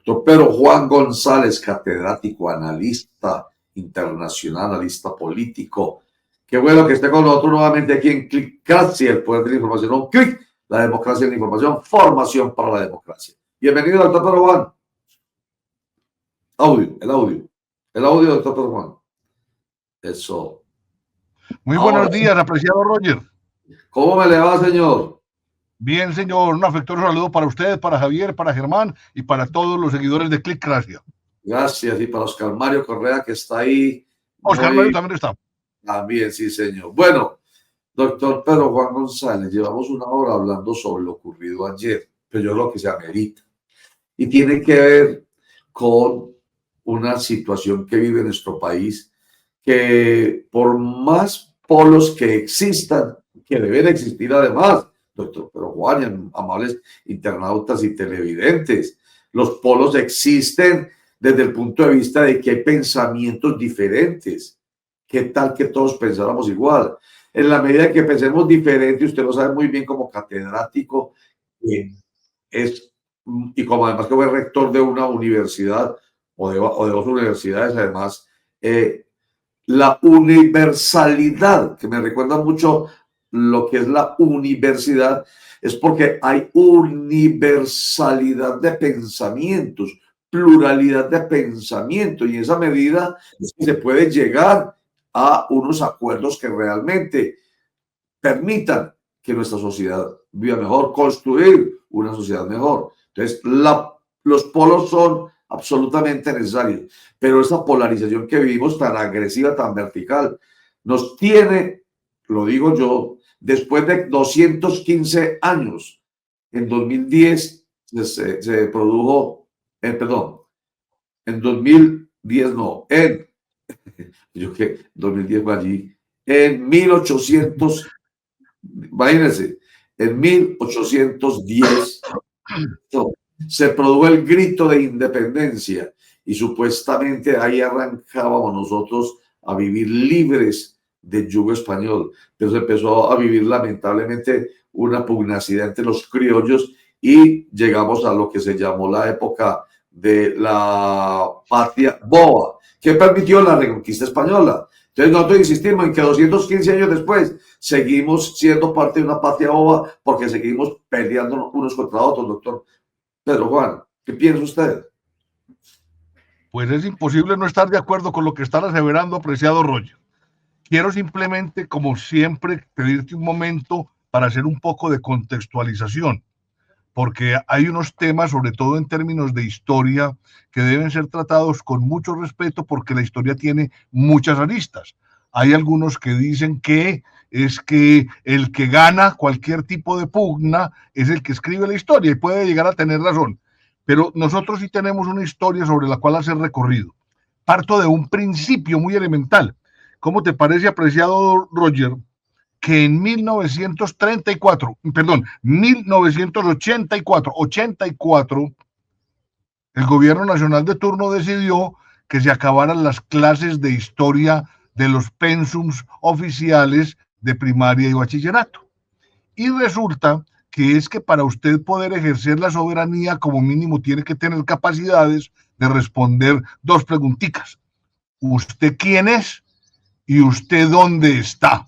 Doctor Pedro Juan González, catedrático, analista internacional, analista político. Qué bueno que esté con nosotros nuevamente aquí en Clickracia, el poder de la información. Un clic, la democracia en la información, formación para la democracia. Bienvenido, doctor Pedro Juan. El audio, doctor Pedro Juan. Eso. Muy buenos días, apreciado Roger. ¿Cómo me le va, señor? Bien, señor. Un afectuoso saludo para usted, para Javier, para Germán y para todos los seguidores de Clickracia. Gracias. Y para Oscar Mario Correa, que está ahí. Oscar Mario también está. También, sí, señor. Bueno, doctor Pedro Juan González, llevamos una hora hablando sobre lo ocurrido ayer, pero yo creo que se amerita. Y tiene que ver con una situación que vive nuestro país, que por más polos que existan, que deben existir además, doctor Pedro Juan y amables internautas y televidentes, los polos existen desde el punto de vista de que hay pensamientos diferentes. ¿Qué tal que todos pensáramos igual? En la medida que pensemos diferente, usted lo sabe muy bien como catedrático, y como además que fue rector de una universidad o de dos universidades, además, la universalidad, que me recuerda mucho lo que es la universidad, es porque hay universalidad de pensamientos, pluralidad de pensamiento, y en esa medida se puede llegar a unos acuerdos que realmente permitan que nuestra sociedad viva mejor, construir una sociedad mejor. Entonces, los polos son absolutamente necesarios, pero esa polarización que vivimos tan agresiva, tan vertical, nos tiene, lo digo yo, después de 215 años, en 2010 se produjo, en 2010 no, yo que 2010 fue allí, en 1800, imagínense, en 1810 se produjo el grito de independencia y supuestamente ahí arrancábamos nosotros a vivir libres del yugo español, pero se empezó a vivir lamentablemente una pugnacidad entre los criollos y llegamos a lo que se llamó la época de la patria boba, que permitió la reconquista española. Entonces nosotros insistimos en que 215 años después seguimos siendo parte de una patria boba porque seguimos peleando unos contra otros, doctor Pedro Juan. ¿Qué piensa usted? Pues es imposible no estar de acuerdo con lo que están aseverando, apreciado Roger. Quiero simplemente, como siempre, pedirte un momento para hacer un poco de contextualización, porque hay unos temas, sobre todo en términos de historia, que deben ser tratados con mucho respeto porque la historia tiene muchas aristas. Hay algunos que dicen que es que el que gana cualquier tipo de pugna es el que escribe la historia y puede llegar a tener razón. Pero nosotros sí tenemos una historia sobre la cual hacer recorrido. Parto de un principio muy elemental. ¿Cómo te parece, apreciado Roger, que en 1984, el gobierno nacional de turno decidió que se acabaran las clases de historia de los pensums oficiales de primaria y bachillerato? Y resulta que es que para usted poder ejercer la soberanía, como mínimo tiene que tener capacidades de responder dos preguntitas. ¿Usted quién es? ¿Y usted dónde está?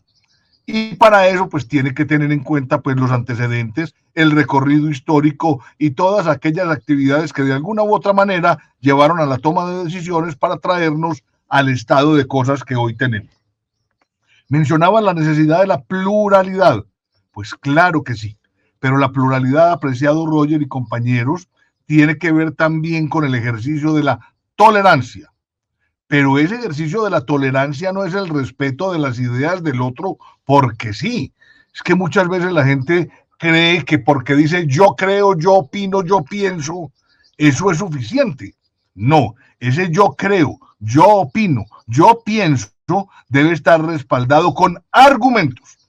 Y para eso, pues tiene que tener en cuenta pues los antecedentes, el recorrido histórico y todas aquellas actividades que de alguna u otra manera llevaron a la toma de decisiones para traernos al estado de cosas que hoy tenemos. Mencionaba la necesidad de la pluralidad. Pues claro que sí, pero la pluralidad, apreciado Roger y compañeros, tiene que ver también con el ejercicio de la tolerancia. Pero ese ejercicio de la tolerancia no es el respeto de las ideas del otro porque sí. Es que muchas veces la gente cree que porque dice yo creo, yo opino, yo pienso, eso es suficiente. No, ese yo creo, yo opino, yo pienso debe estar respaldado con argumentos.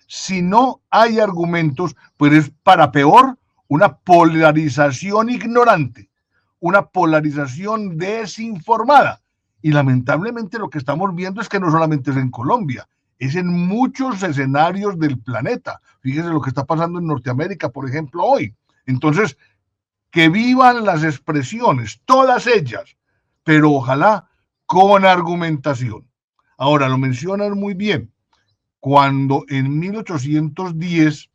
Si no hay argumentos, pues es para peor una polarización ignorante, una polarización desinformada. Y lamentablemente lo que estamos viendo es que no solamente es en Colombia, es en muchos escenarios del planeta. Fíjese lo que está pasando en Norteamérica, por ejemplo, hoy. Entonces, que vivan las expresiones, todas ellas, pero ojalá con argumentación. Ahora, lo mencionan muy bien. Cuando en 1810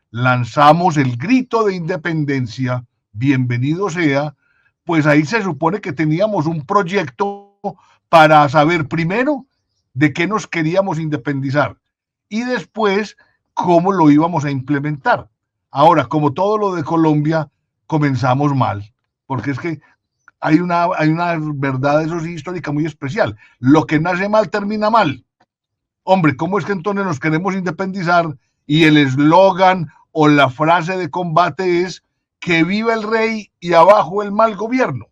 lanzamos el grito de independencia, bienvenido sea, pues ahí se supone que teníamos un proyecto para saber primero de qué nos queríamos independizar y después cómo lo íbamos a implementar. Ahora, como todo lo de Colombia, comenzamos mal, porque es que hay una verdad, eso sí, histórica muy especial. Lo que nace mal termina mal. Hombre, ¿cómo es que entonces nos queremos independizar y el eslogan o la frase de combate es que viva el rey y abajo el mal gobierno?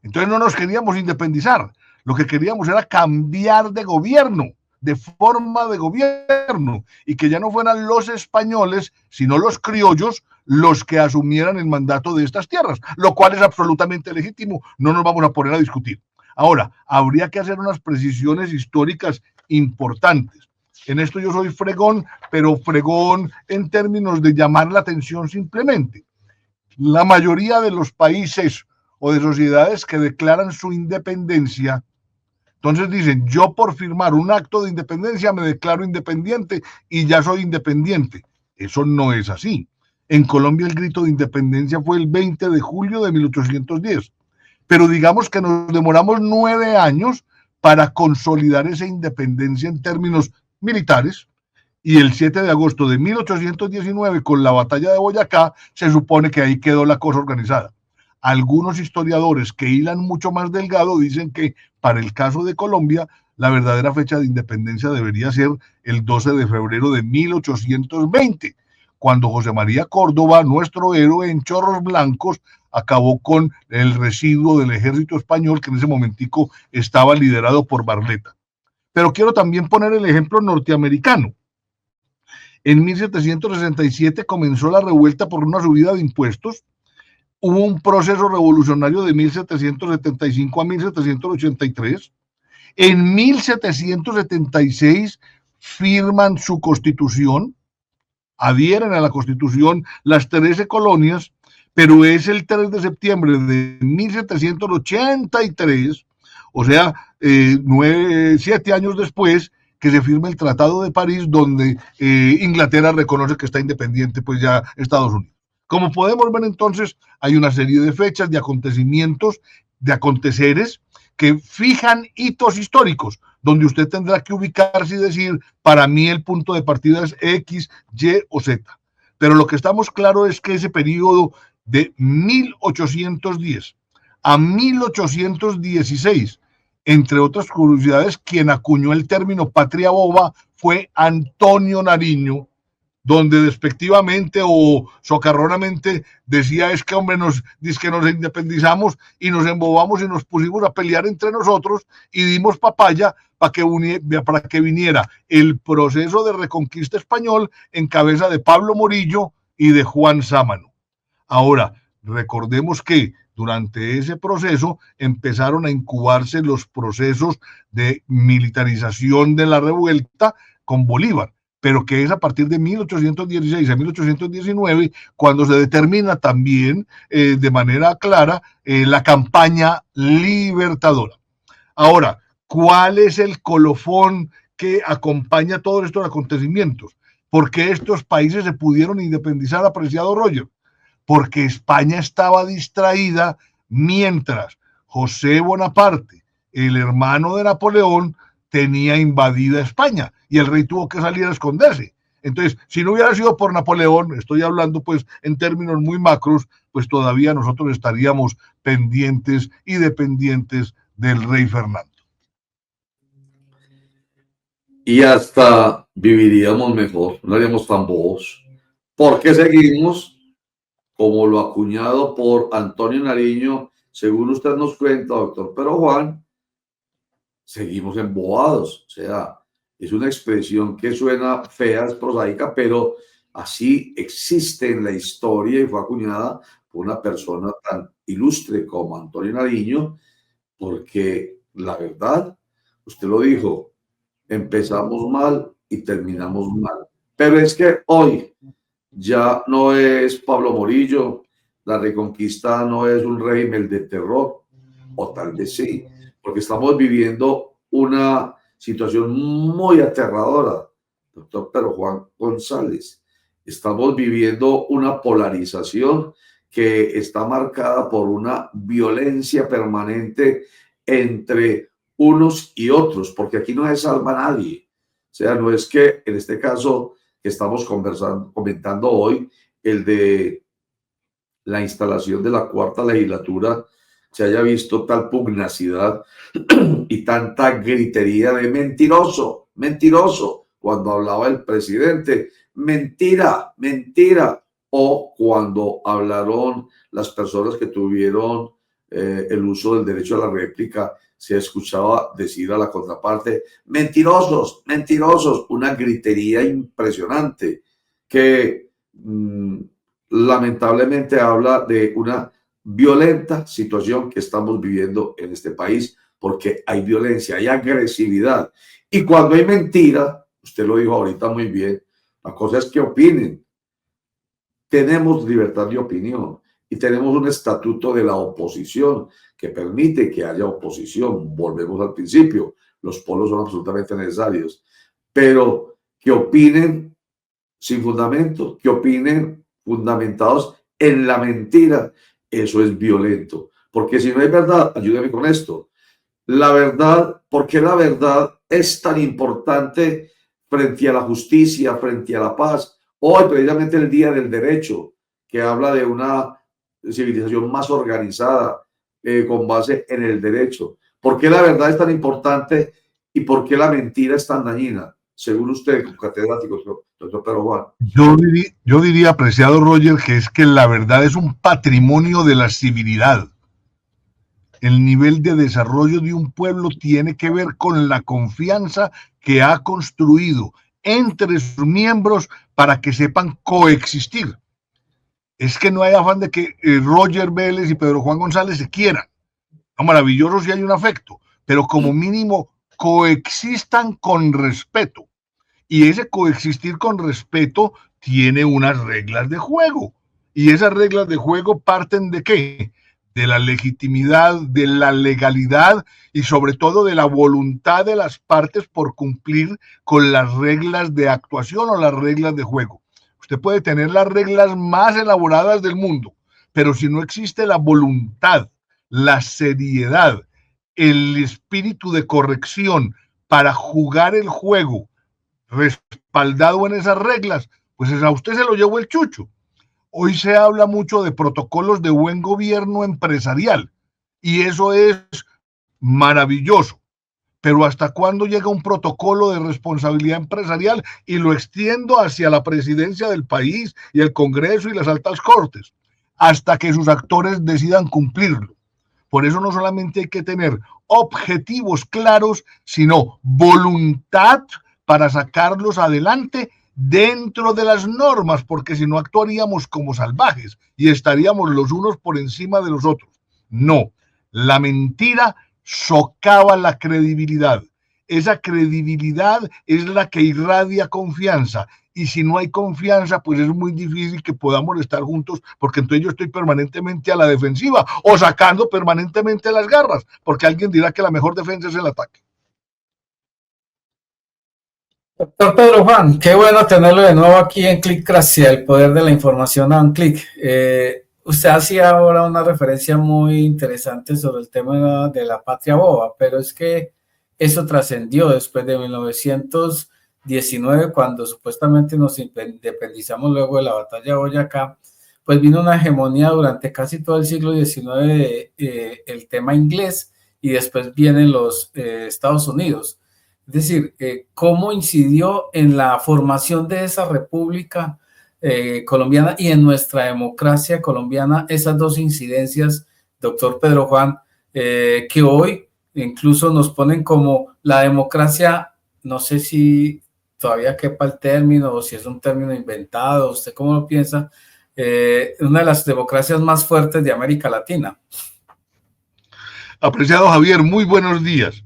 Entonces no nos queríamos independizar, lo que queríamos era cambiar de gobierno, de forma de gobierno, y que ya no fueran los españoles, sino los criollos los que asumieran el mandato de estas tierras, lo cual es absolutamente legítimo, no nos vamos a poner a discutir. Ahora, habría que hacer unas precisiones históricas importantes. En esto yo soy fregón, pero fregón en términos de llamar la atención simplemente. La mayoría de los países o de sociedades que declaran su independencia, entonces dicen, yo por firmar un acto de independencia me declaro independiente y ya soy independiente. Eso no es así. En Colombia el grito de independencia fue el 20 de julio de 1810. Pero digamos que nos demoramos 9 años para consolidar esa independencia en términos militares, y el 7 de agosto de 1819, con la batalla de Boyacá, se supone que ahí quedó la cosa organizada. Algunos historiadores que hilan mucho más delgado dicen que para el caso de Colombia, la verdadera fecha de independencia debería ser el 12 de febrero de 1820, cuando José María Córdoba, nuestro héroe en Chorros Blancos, acabó con el residuo del ejército español que en ese momentico estaba liderado por Barletta. Pero quiero también poner el ejemplo norteamericano. En 1767 comenzó la revuelta por una subida de impuestos. Hubo un proceso revolucionario de 1775 a 1783. En 1776 firman su constitución, adhieren a la constitución las 13 colonias, pero es el 3 de septiembre de 1783, o sea, 7 años después, que se firma el Tratado de París, donde Inglaterra reconoce que está independiente, pues ya Estados Unidos. Como podemos ver entonces, hay una serie de fechas, de acontecimientos, de aconteceres que fijan hitos históricos, donde usted tendrá que ubicarse y decir, para mí el punto de partida es X, Y o Z. Pero lo que estamos claro es que ese periodo de 1810 a 1816, entre otras curiosidades, quien acuñó el término patria boba fue Antonio Nariño, donde despectivamente o socarronamente decía es que hombre dice que nos independizamos y nos embobamos y nos pusimos a pelear entre nosotros y dimos papaya para que viniera el proceso de reconquista español en cabeza de Pablo Morillo y de Juan Sámano. Ahora, recordemos que durante ese proceso empezaron a incubarse los procesos de militarización de la revuelta con Bolívar, pero que es a partir de 1816 a 1819 cuando se determina también de manera clara la campaña libertadora. Ahora, ¿cuál es el colofón que acompaña todos estos acontecimientos? ¿Por qué estos países se pudieron independizar, apreciado Roger? Porque España estaba distraída mientras José Bonaparte, el hermano de Napoleón, tenía invadida España y el rey tuvo que salir a esconderse. Entonces, si no hubiera sido por Napoleón, estoy hablando pues en términos muy macros, pues todavía nosotros estaríamos pendientes y dependientes del rey Fernando. Y hasta viviríamos mejor, no haríamos tan bobos, porque seguimos como lo acuñado por Antonio Nariño, según usted nos cuenta, doctor Pero Juan, seguimos embobados. O sea, es una expresión que suena fea, es prosaica, pero así existe en la historia y fue acuñada por una persona tan ilustre como Antonio Nariño, porque la verdad, usted lo dijo, empezamos mal y terminamos mal. Pero es que hoy ya no es Pablo Morillo, la Reconquista no es un régimen de terror, o tal vez sí, porque estamos viviendo una situación muy aterradora, doctor Pedro Juan González. Estamos viviendo una polarización que está marcada por una violencia permanente entre unos y otros, porque aquí no se salva a nadie. O sea, no es que en este caso que estamos comentando hoy, el de la instalación de la cuarta legislatura, se haya visto tal pugnacidad y tanta gritería de mentiroso, mentiroso, cuando hablaba el presidente, mentira, mentira, o cuando hablaron las personas que tuvieron el uso del derecho a la réplica, se escuchaba decir a la contraparte, mentirosos, mentirosos, una gritería impresionante que lamentablemente habla de una violenta situación que estamos viviendo en este país, porque hay violencia, hay agresividad. Y cuando hay mentira, usted lo dijo ahorita muy bien, la cosa es que opinen. Tenemos libertad de opinión y tenemos un estatuto de la oposición que permite que haya oposición. Volvemos al principio, los polos son absolutamente necesarios, pero que opinen sin fundamento, que opinen fundamentados en la mentira, eso es violento. Porque si no hay verdad, ayúdeme con esto, la verdad, ¿por qué la verdad es tan importante frente a la justicia, frente a la paz? Hoy, precisamente el Día del Derecho, que habla de una civilización más organizada, con base en el derecho. ¿Por qué la verdad es tan importante y por qué la mentira es tan dañina? Según usted, catedrático, doctor Pedro Juan. Yo diría, apreciado Roger, que es que la verdad es un patrimonio de la civilidad. El nivel de desarrollo de un pueblo tiene que ver con la confianza que ha construido entre sus miembros para que sepan coexistir. Es que no hay afán de que Roger Vélez y Pedro Juan González se quieran. No, maravilloso si hay un afecto, pero como mínimo coexistan con respeto. Y ese coexistir con respeto tiene unas reglas de juego. Y esas reglas de juego parten ¿de qué? De la legitimidad, de la legalidad y sobre todo de la voluntad de las partes por cumplir con las reglas de actuación o las reglas de juego. Usted puede tener las reglas más elaboradas del mundo, pero si no existe la voluntad, la seriedad, el espíritu de corrección para jugar el juego respaldado en esas reglas, pues a usted se lo llevó el chucho. Hoy se habla mucho de protocolos de buen gobierno empresarial y eso es maravilloso, pero ¿hasta cuándo llega un protocolo de responsabilidad empresarial y lo extiendo hacia la presidencia del país y el Congreso y las altas cortes? Hasta que sus actores decidan cumplirlo. Por eso no solamente hay que tener objetivos claros, sino voluntad para sacarlos adelante dentro de las normas, porque si no actuaríamos como salvajes y estaríamos los unos por encima de los otros. No, la mentira socava la credibilidad. Esa credibilidad es la que irradia confianza. Y si no hay confianza, pues es muy difícil que podamos estar juntos, porque entonces yo estoy permanentemente a la defensiva o sacando permanentemente las garras, porque alguien dirá que la mejor defensa es el ataque. Doctor Pedro Juan, qué bueno tenerlo de nuevo aquí en Clickracia, el poder de la información a un clic. Usted hacía ahora una referencia muy interesante sobre el tema de la patria boba, pero es que eso trascendió después de 1919, cuando supuestamente nos independizamos luego de la batalla de Boyacá, pues vino una hegemonía durante casi todo el siglo XIX el tema inglés y después vienen los Estados Unidos. Es decir, cómo incidió en la formación de esa república colombiana y en nuestra democracia colombiana esas dos incidencias, doctor Pedro Juan, que hoy incluso nos ponen como la democracia, no sé si todavía quepa el término o si es un término inventado, ¿usted cómo lo piensa? Una de las democracias más fuertes de América Latina. Apreciado Javier, muy buenos días.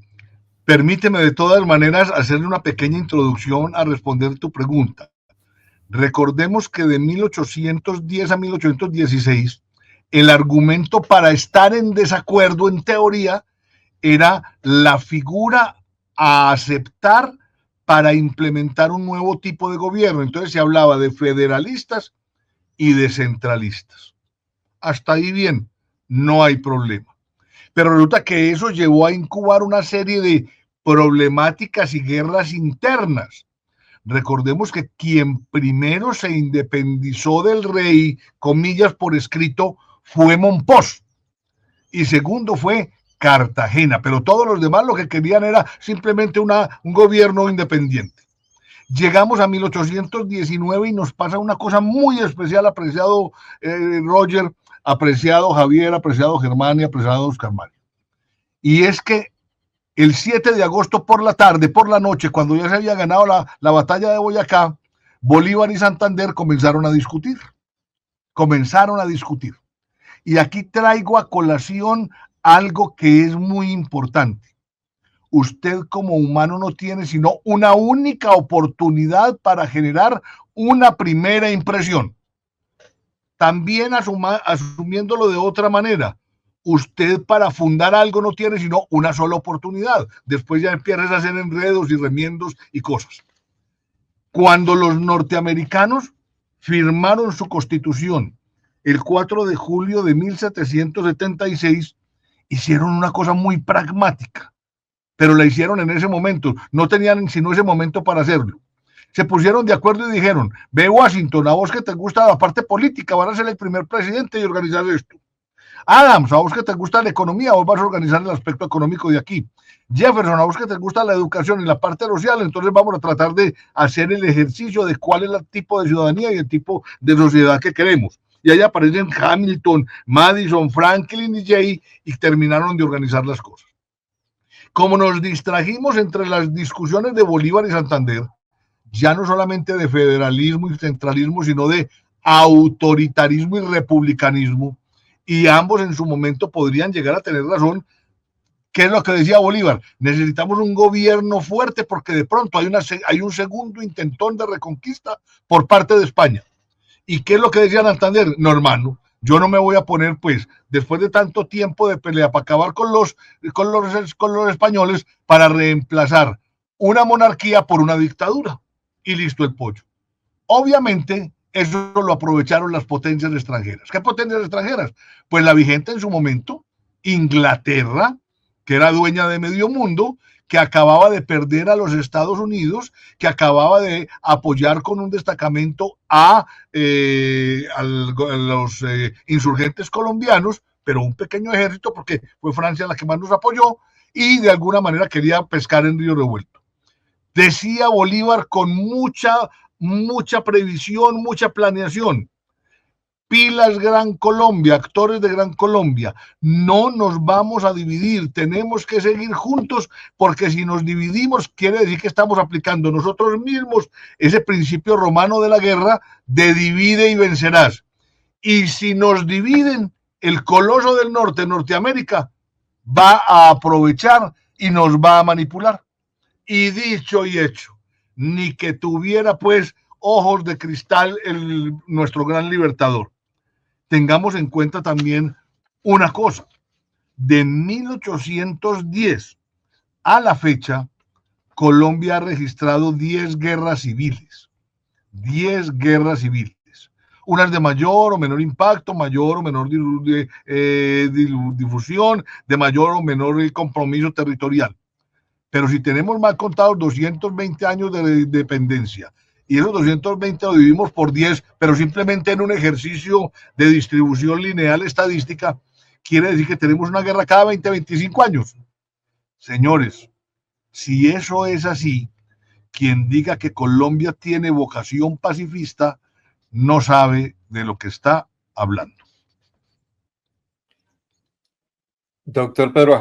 Permíteme de todas maneras hacerle una pequeña introducción a responder tu pregunta. Recordemos que de 1810 a 1816 el argumento para estar en desacuerdo en teoría era la figura a aceptar para implementar un nuevo tipo de gobierno. Entonces se hablaba de federalistas y de centralistas. Hasta ahí bien, no hay problema. Pero resulta que eso llevó a incubar una serie de problemáticas y guerras internas. Recordemos que quien primero se independizó del rey, comillas por escrito, fue Monpós, y segundo fue Cartagena, pero todos los demás lo que querían era simplemente un gobierno independiente. Llegamos a 1819 y nos pasa una cosa muy especial, apreciado Roger, apreciado Javier, apreciado Germán y apreciado Oscar Mario. Y es que el 7 de agosto por la tarde, por la noche, cuando ya se había ganado la batalla de Boyacá, Bolívar y Santander comenzaron a discutir. Y aquí traigo a colación algo que es muy importante. Usted como humano no tiene sino una única oportunidad para generar una primera impresión. También asumiéndolo de otra manera, usted para fundar algo no tiene sino una sola oportunidad. Después ya empiezas a hacer enredos y remiendos y cosas. Cuando los norteamericanos firmaron su constitución el 4 de julio de 1776, hicieron una cosa muy pragmática, pero la hicieron en ese momento. No tenían sino ese momento para hacerlo. Se pusieron de acuerdo y dijeron: ve Washington, a vos que te gusta la parte política, vas a ser el primer presidente y organizar esto. Adams, a vos que te gusta la economía, vos vas a organizar el aspecto económico de aquí. Jefferson, a vos que te gusta la educación y la parte social, entonces vamos a tratar de hacer el ejercicio de cuál es el tipo de ciudadanía y el tipo de sociedad que queremos. Y ahí aparecen Hamilton, Madison, Franklin y Jay, y terminaron de organizar las cosas. Como nos distrajimos entre las discusiones de Bolívar y Santander, ya no solamente de federalismo y centralismo, sino de autoritarismo y republicanismo, y ambos en su momento podrían llegar a tener razón. ¿Qué es lo que decía Bolívar? Necesitamos un gobierno fuerte porque de pronto hay un segundo intentón de reconquista por parte de España. ¿Y qué es lo que decía Santander? No, hermano, yo no me voy a poner, pues, después de tanto tiempo de pelea para acabar con los españoles, para reemplazar una monarquía por una dictadura. Y listo el pollo. Obviamente, eso lo aprovecharon las potencias extranjeras. ¿Qué potencias extranjeras? Pues la vigente en su momento, Inglaterra, que era dueña de medio mundo, que acababa de perder a los Estados Unidos, que acababa de apoyar con un destacamento a los insurgentes colombianos, pero un pequeño ejército, porque fue Francia la que más nos apoyó, y de alguna manera quería pescar en río revuelto. Decía Bolívar con mucha previsión, mucha planeación: pilas Gran Colombia, actores de Gran Colombia, no nos vamos a dividir, tenemos que seguir juntos, porque si nos dividimos quiere decir que estamos aplicando nosotros mismos ese principio romano de la guerra de divide y vencerás. Y si nos dividen, el coloso del norte, Norteamérica, va a aprovechar y nos va a manipular. Y dicho y hecho, ni que tuviera pues ojos de cristal nuestro gran libertador. Tengamos en cuenta también una cosa: de 1810 a la fecha, Colombia ha registrado 10 guerras civiles. 10 guerras civiles. Unas de mayor o menor impacto, mayor o menor difusión, de mayor o menor compromiso territorial. Pero si tenemos mal contados 220 años de independencia, y esos 220 lo dividimos por 10, pero simplemente en un ejercicio de distribución lineal estadística, quiere decir que tenemos una guerra cada 20, 25 años. Señores, si eso es así, quien diga que Colombia tiene vocación pacifista no sabe de lo que está hablando. Doctor Pedro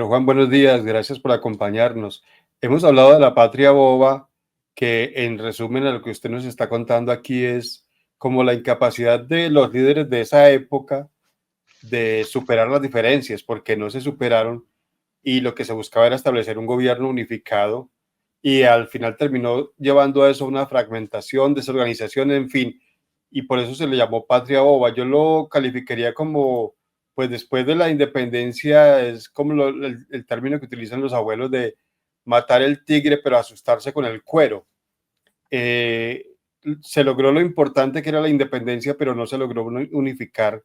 Juan, buenos días, gracias por acompañarnos. Hemos hablado de la patria boba, que en resumen a lo que usted nos está contando aquí es como la incapacidad de los líderes de esa época de superar las diferencias, porque no se superaron, y lo que se buscaba era establecer un gobierno unificado, y al final terminó llevando a eso una fragmentación, desorganización, en fin. y por eso se le llamó patria boba. Yo lo calificaría como, pues después de la independencia, es como el término que utilizan los abuelos de matar el tigre pero asustarse con el cuero. Se logró lo importante que era la independencia, pero no se logró unificar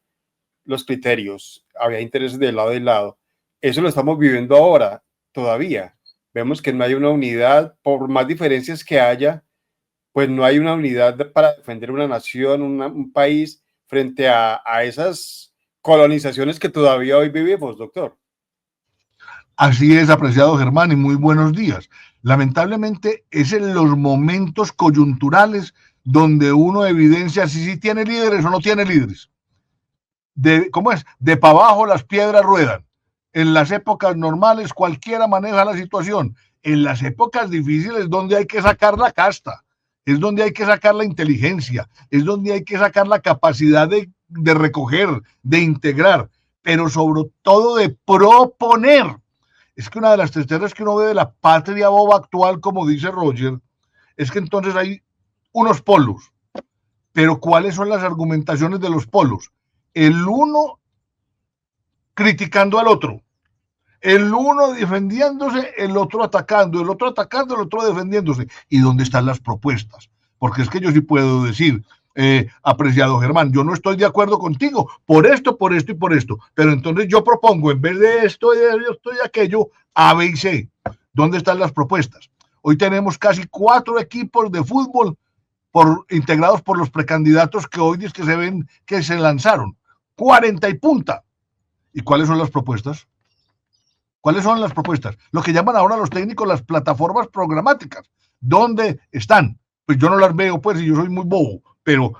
los criterios. Había intereses de lado y lado. Eso lo estamos viviendo ahora todavía. Vemos que no hay una unidad, por más diferencias que haya, pues no hay una unidad para defender una nación, un país frente a esas colonizaciones que todavía hoy vivimos, doctor. Así es, apreciado Germán, y muy buenos días. Lamentablemente es en los momentos coyunturales donde uno evidencia si sí tiene líderes o no tiene líderes. ¿Cómo es? De para abajo las piedras ruedan. En las épocas normales cualquiera maneja la situación. En las épocas difíciles donde hay que sacar la casta, es donde hay que sacar la inteligencia, es donde hay que sacar la capacidad de recoger, de integrar, pero sobre todo de proponer. Es que una de las tristezas que uno ve de la patria boba actual, como dice Roger, es que entonces hay unos polos. Pero ¿cuáles son las argumentaciones de los polos? El uno criticando al otro, el uno defendiéndose, el otro atacando, el otro atacando, el otro defendiéndose. ¿Y dónde están las propuestas? Porque es que yo sí puedo decir, apreciado Germán, yo no estoy de acuerdo contigo por esto y por esto, pero entonces yo propongo, en vez de esto y aquello, A, B y C. ¿Dónde están las propuestas? Hoy tenemos casi 4 equipos de fútbol integrados por los precandidatos que hoy es que se ven que se lanzaron. 40 y punta. ¿Y cuáles son las propuestas? ¿Cuáles son las propuestas? Lo que llaman ahora los técnicos las plataformas programáticas. ¿Dónde están? Pues yo no las veo, pues, y yo soy muy bobo. Pero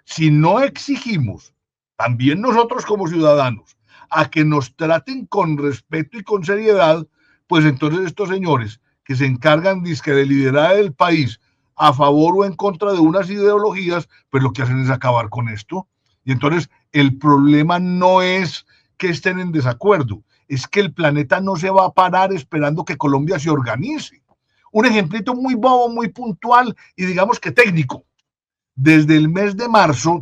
si no exigimos, también nosotros como ciudadanos, a que nos traten con respeto y con seriedad, pues entonces estos señores que se encargan de liderar el país a favor o en contra de unas ideologías, pues lo que hacen es acabar con esto. Y entonces el problema no es que estén en desacuerdo, es que el planeta no se va a parar esperando que Colombia se organice. Un ejemplito muy bobo, muy puntual y digamos que técnico. Desde el mes de marzo,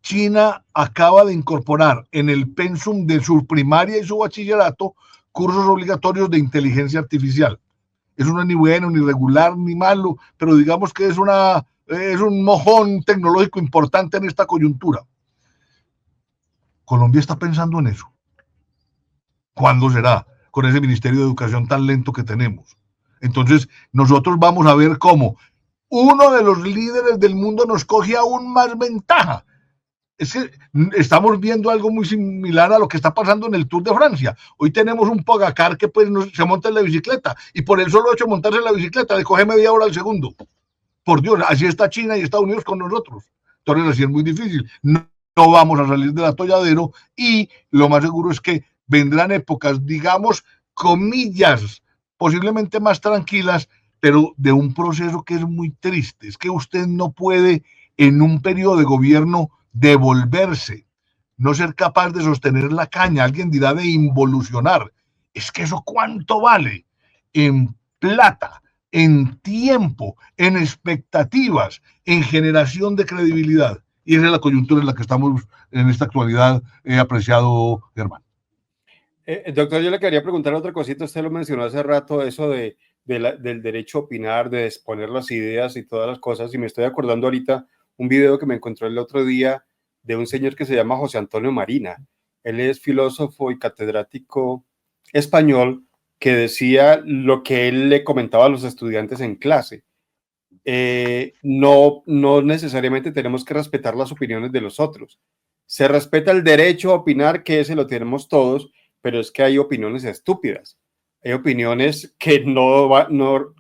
China acaba de incorporar en el pensum de su primaria y su bachillerato cursos obligatorios de inteligencia artificial. Eso no es ni bueno, ni regular, ni malo, pero digamos que es un mojón tecnológico importante en esta coyuntura. Colombia está pensando en eso. ¿Cuándo será? Con ese Ministerio de Educación tan lento que tenemos. Entonces, nosotros vamos a ver cómo uno de los líderes del mundo nos coge aún más ventaja. Es que estamos viendo algo muy similar a lo que está pasando en el Tour de Francia. Hoy tenemos un Pogacar que pues se monta en la bicicleta y por el solo hecho de montarse en la bicicleta le coge media hora al segundo. Por Dios, así está China y Estados Unidos con nosotros. Entonces así es muy difícil. No vamos a salir del atolladero y lo más seguro es que vendrán épocas, digamos, comillas, posiblemente más tranquilas, pero de un proceso que es muy triste. Es que usted no puede en un periodo de gobierno devolverse, no ser capaz de sostener la caña. Alguien dirá de involucionar. Es que eso ¿cuánto vale? En plata, en tiempo, en expectativas, en generación de credibilidad. Y esa es la coyuntura en la que estamos en esta actualidad, apreciado Germán. Doctor, yo le quería preguntar otra cosita. Usted lo mencionó hace rato, eso del derecho a opinar, de exponer las ideas y todas las cosas. Y me estoy acordando ahorita un video que me encontré el otro día de un señor que se llama José Antonio Marina. Él es filósofo y catedrático español que decía lo que él le comentaba a los estudiantes en clase. No necesariamente tenemos que respetar las opiniones de los otros. Se respeta el derecho a opinar, que ese lo tenemos todos, pero es que hay opiniones estúpidas. Hay opiniones que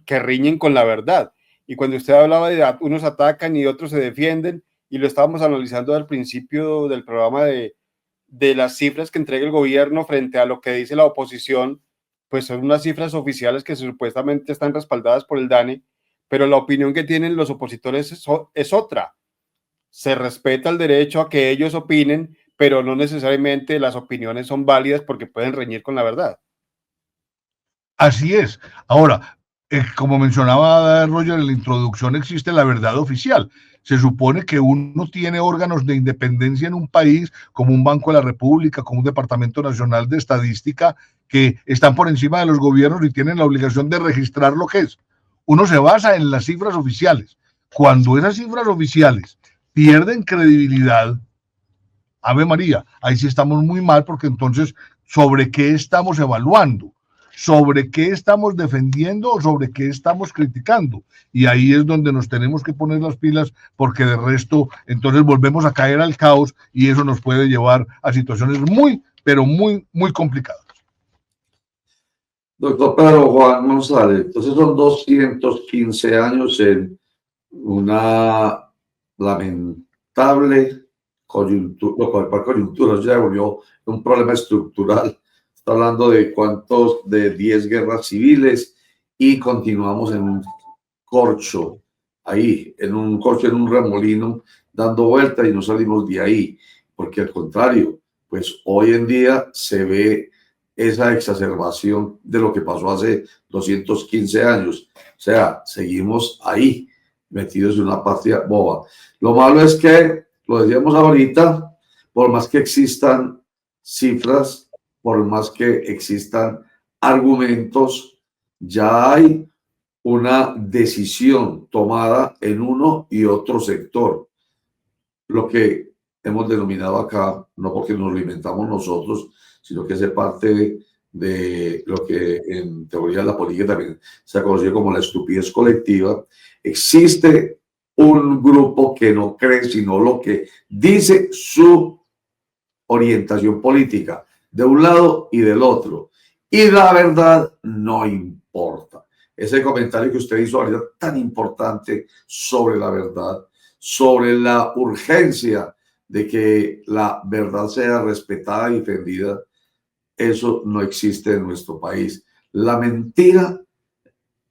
que riñen con la verdad. Y cuando usted hablaba de unos atacan y otros se defienden, y lo estábamos analizando al principio del programa de las cifras que entrega el gobierno frente a lo que dice la oposición, pues son unas cifras oficiales que supuestamente están respaldadas por el DANE, pero la opinión que tienen los opositores es otra. Se respeta el derecho a que ellos opinen, pero no necesariamente las opiniones son válidas porque pueden reñir con la verdad. Así es. Ahora, como mencionaba Roger en la introducción, existe la verdad oficial. Se supone que uno tiene órganos de independencia en un país, como un Banco de la República, como un Departamento Nacional de Estadística, que están por encima de los gobiernos y tienen la obligación de registrar lo que es. Uno se basa en las cifras oficiales. Cuando esas cifras oficiales pierden credibilidad, Ave María, ahí sí estamos muy mal, porque entonces, ¿sobre qué estamos evaluando? ¿Sobre qué estamos defendiendo o sobre qué estamos criticando? Y ahí es donde nos tenemos que poner las pilas, porque de resto, entonces volvemos a caer al caos y eso nos puede llevar a situaciones muy, pero muy, muy complicadas. Doctor Pedro Juan González, entonces son 215 años en una lamentable coyuntura, ya volvió un problema estructural. Está hablando de de 10 guerras civiles y continuamos en un corcho, ahí, en un remolino, dando vuelta y no salimos de ahí, porque al contrario, pues hoy en día se ve esa exacerbación de lo que pasó hace 215 años. O sea, seguimos ahí, metidos en una patria boba. Lo malo es que, lo decíamos ahorita, por más que existan cifras, por más que existan argumentos, ya hay una decisión tomada en uno y otro sector. Lo que hemos denominado acá, no porque nos lo inventamos nosotros, sino que hace parte de lo que en teoría de la política también se ha conocido como la estupidez colectiva. Existe un grupo que no cree sino lo que dice su orientación política, de un lado y del otro. Y la verdad no importa. Ese comentario que usted hizo ahorita tan importante sobre la verdad, sobre la urgencia de que la verdad sea respetada y defendida, eso no existe en nuestro país. La mentira,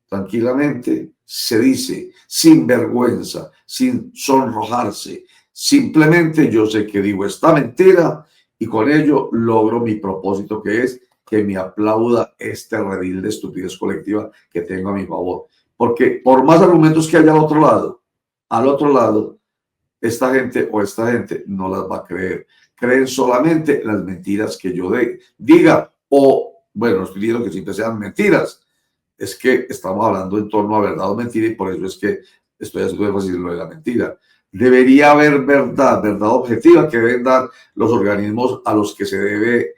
tranquilamente, se dice sin vergüenza, sin sonrojarse. Simplemente yo sé que digo esta mentira y con ello logro mi propósito, que es que me aplauda este redil de estupidez colectiva que tengo a mi favor. Porque por más argumentos que haya al otro lado, esta gente no las va a creer. Creen solamente las mentiras que yo diga, o, bueno, no estoy diciendo que siempre sean mentiras, es que estamos hablando en torno a verdad o mentira, y por eso es que estoy haciendo énfasis en lo de la mentira. Debería haber verdad objetiva que deben dar los organismos en los que se debe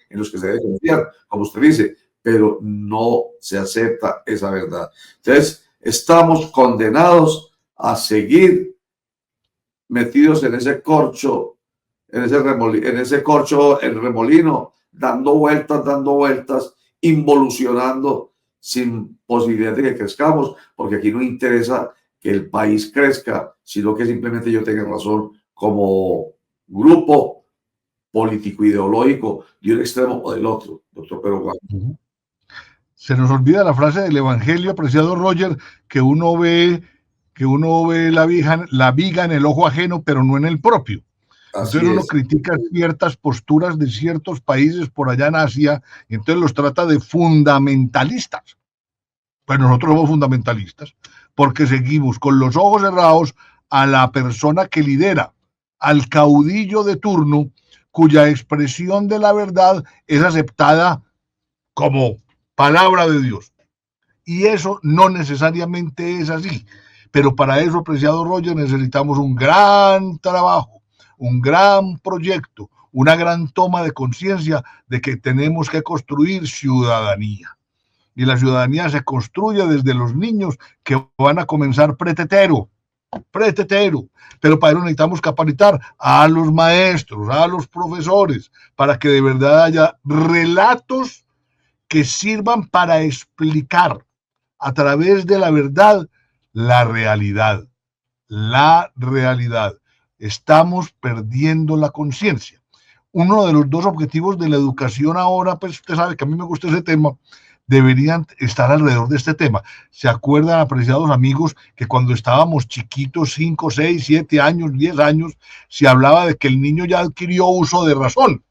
confiar, como usted dice, pero no se acepta esa verdad. Entonces, estamos condenados a seguir metidos en ese corcho, en ese corcho, el remolino, dando vueltas, involucionando sin posibilidad de que crezcamos, porque aquí no interesa que el país crezca, sino que simplemente yo tenga razón como grupo político ideológico de un extremo o del otro, doctor Pedro Juan. Se nos olvida la frase del Evangelio, apreciado Roger, que uno ve la viga en el ojo ajeno, pero no en el propio. Entonces uno critica ciertas posturas de ciertos países por allá en Asia, y entonces los trata de fundamentalistas. Pues nosotros somos fundamentalistas, porque seguimos con los ojos cerrados a la persona que lidera, al caudillo de turno, cuya expresión de la verdad es aceptada como palabra de Dios. Y eso no necesariamente es así. Pero para eso, apreciado Roger, necesitamos un gran trabajo, un gran proyecto, una gran toma de conciencia de que tenemos que construir ciudadanía. Y la ciudadanía se construye desde los niños, que van a comenzar pretetero. Pero para eso necesitamos capacitar a los maestros, a los profesores, para que de verdad haya relatos que sirvan para explicar a través de la verdad la realidad. Estamos perdiendo la conciencia. Uno de los dos objetivos de la educación ahora, pues usted sabe que a mí me gusta ese tema, deberían estar alrededor de este tema. ¿Se acuerdan, apreciados amigos, que cuando estábamos chiquitos, 5, 6, 7 años, 10 años, se hablaba de que el niño ya adquirió uso de razón,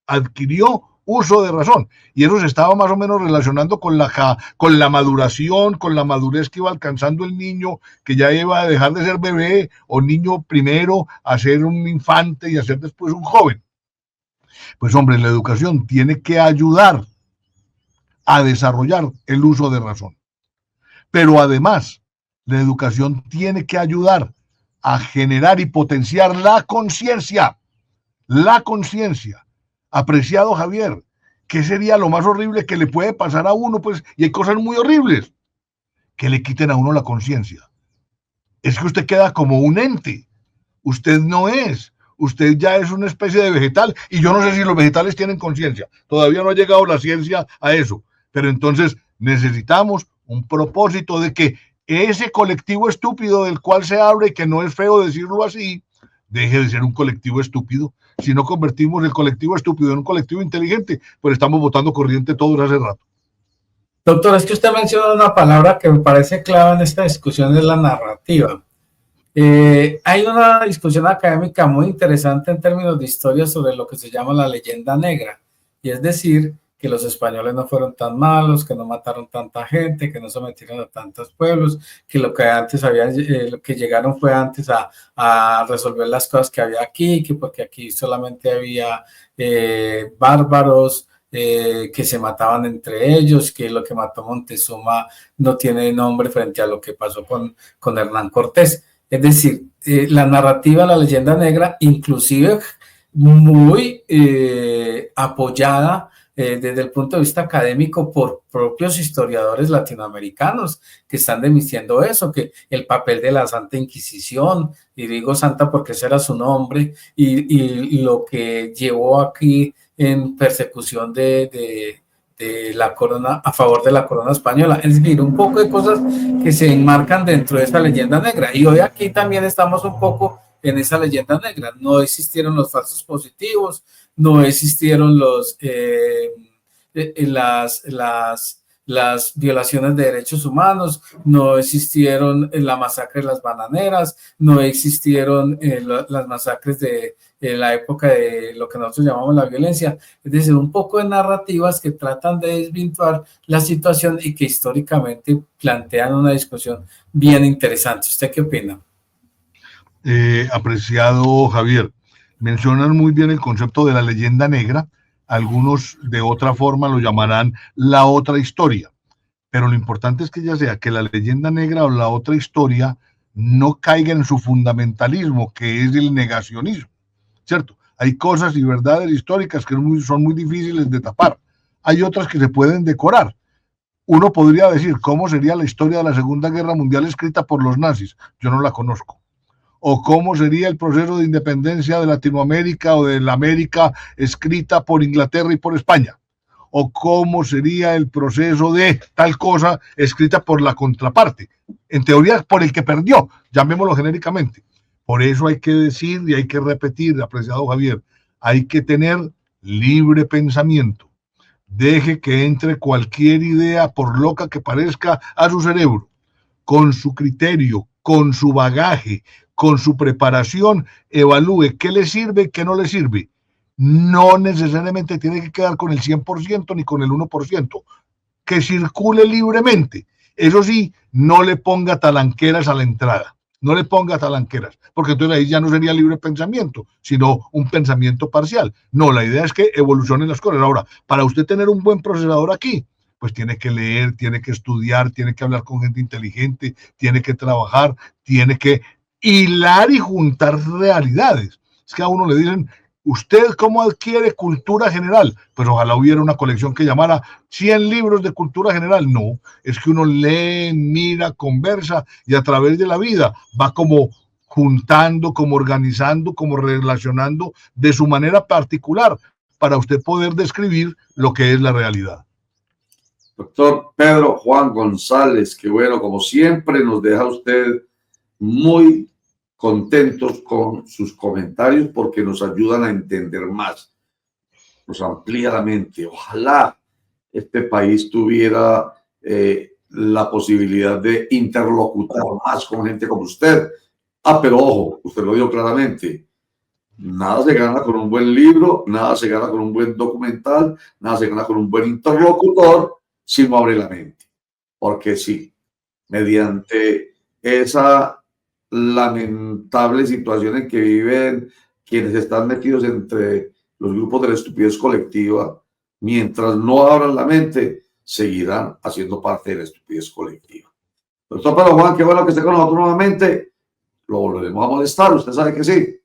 adquirió uso de razón. Y eso se estaba más o menos relacionando con la maduración, con la madurez que iba alcanzando el niño, que ya iba a dejar de ser bebé o niño primero a ser un infante y a ser después un joven. Pues hombre, la educación tiene que ayudar a desarrollar el uso de razón. Pero además, la educación tiene que ayudar a generar y potenciar la conciencia. La conciencia. Apreciado Javier, ¿qué sería lo más horrible que le puede pasar a uno? Pues, y hay cosas muy horribles, que le quiten a uno la conciencia. Es que usted queda como un ente. Usted no es. Usted ya es una especie de vegetal. Y yo no sé si los vegetales tienen conciencia. Todavía no ha llegado la ciencia a eso. Pero entonces necesitamos un propósito de que ese colectivo estúpido del cual se habla, y que no es feo decirlo así, deje de ser un colectivo estúpido. Si no convertimos el colectivo estúpido en un colectivo inteligente, pues estamos votando corriente todos hace rato. Doctor, es que usted menciona una palabra que me parece clave en esta discusión, es la narrativa. Hay una discusión académica muy interesante en términos de historia sobre lo que se llama la leyenda negra, y es decir, que los españoles no fueron tan malos, que no mataron tanta gente, que no sometieron a tantos pueblos, que lo que antes había, lo que llegaron fue antes a resolver las cosas que había aquí, que porque aquí solamente había bárbaros, que se mataban entre ellos, que lo que mató Montezuma no tiene nombre frente a lo que pasó con Hernán Cortés. Es decir, la narrativa, la leyenda negra, inclusive muy apoyada desde el punto de vista académico por propios historiadores latinoamericanos que están demitiendo eso, que el papel de la Santa Inquisición, y digo santa porque ese era su nombre, y lo que llevó aquí en persecución de la corona, a favor de la corona española, es decir, un poco de cosas que se enmarcan dentro de esa leyenda negra, y hoy aquí también estamos un poco en esa leyenda negra. No existieron los falsos positivos, no existieron las violaciones de derechos humanos, no existieron la masacre de las bananeras, no existieron las masacres de la época de lo que nosotros llamamos la violencia. Es decir, un poco de narrativas que tratan de desvirtuar la situación y que históricamente plantean una discusión bien interesante. ¿Usted qué opina? Apreciado Javier, mencionan muy bien el concepto de la leyenda negra. Algunos de otra forma lo llamarán la otra historia, pero lo importante es que ya sea que la leyenda negra o la otra historia no caiga en su fundamentalismo, que es el negacionismo, ¿cierto? Hay cosas y verdades históricas que son muy difíciles de tapar. Hay otras que se pueden decorar. Uno podría decir, ¿cómo sería la historia de la Segunda Guerra Mundial escrita por los nazis? Yo no la conozco. O cómo sería el proceso de independencia de Latinoamérica o de la América escrita por Inglaterra y por España, o cómo sería el proceso de tal cosa escrita por la contraparte, en teoría por el que perdió, llamémoslo genéricamente. Por eso hay que decir y hay que repetir, apreciado Javier, hay que tener libre pensamiento. Deje que entre cualquier idea, por loca que parezca, a su cerebro, con su criterio, con su bagaje, con su preparación, evalúe qué le sirve y qué no le sirve. No necesariamente tiene que quedar con el 100% ni con el 1%. Que circule libremente. Eso sí, no le ponga talanqueras a la entrada. No le ponga talanqueras, porque entonces ahí ya no sería libre pensamiento, sino un pensamiento parcial. No, la idea es que evolucionen las cosas. Ahora, para usted tener un buen procesador aquí, pues tiene que leer, tiene que estudiar, tiene que hablar con gente inteligente, tiene que trabajar, tiene que hilar y juntar realidades. Es que a uno le dicen, ¿usted cómo adquiere cultura general? Pues ojalá hubiera una colección que llamara 100 libros de cultura general. No, es que uno lee, mira, conversa y a través de la vida va como juntando, como organizando, como relacionando de su manera particular para usted poder describir lo que es la realidad. Doctor Pedro Juan González, que bueno, como siempre nos deja usted muy contentos con sus comentarios porque nos ayudan a entender más, nos amplía la mente. Ojalá este país tuviera la posibilidad de interlocutar más con gente como usted. Pero ojo, usted lo dijo claramente, Nada se gana con un buen libro, nada se gana con un buen documental, nada se gana con un buen interlocutor, si no abre la mente. Porque sí, mediante esa lamentable situación en que viven quienes están metidos entre los grupos de la estupidez colectiva, mientras no abran la mente, seguirán haciendo parte de la estupidez colectiva. Doctor Pedro Juan, qué bueno que esté con nosotros nuevamente. Lo volveremos a molestar, usted sabe que sí.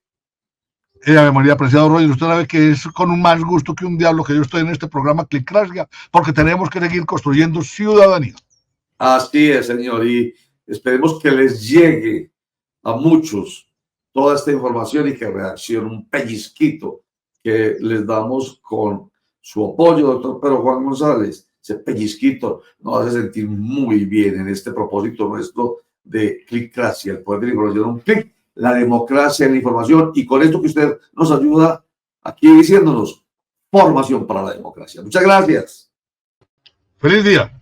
Ave María, apreciado Roger, usted sabe que es con un más gusto que un diablo que yo estoy en este programa Clicracia, porque tenemos que seguir construyendo ciudadanía. Así es, señor, y esperemos que les llegue a muchos toda esta información y que reaccione un pellizquito que les damos con su apoyo, doctor Pedro Juan González. Ese pellizquito nos hace sentir muy bien en este propósito nuestro de Clicracia, el poder de la información, un clic, la democracia en la información, y con esto que usted nos ayuda aquí diciéndonos formación para la democracia. Muchas gracias. Feliz día.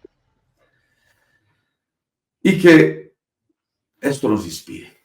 Y que esto nos inspire.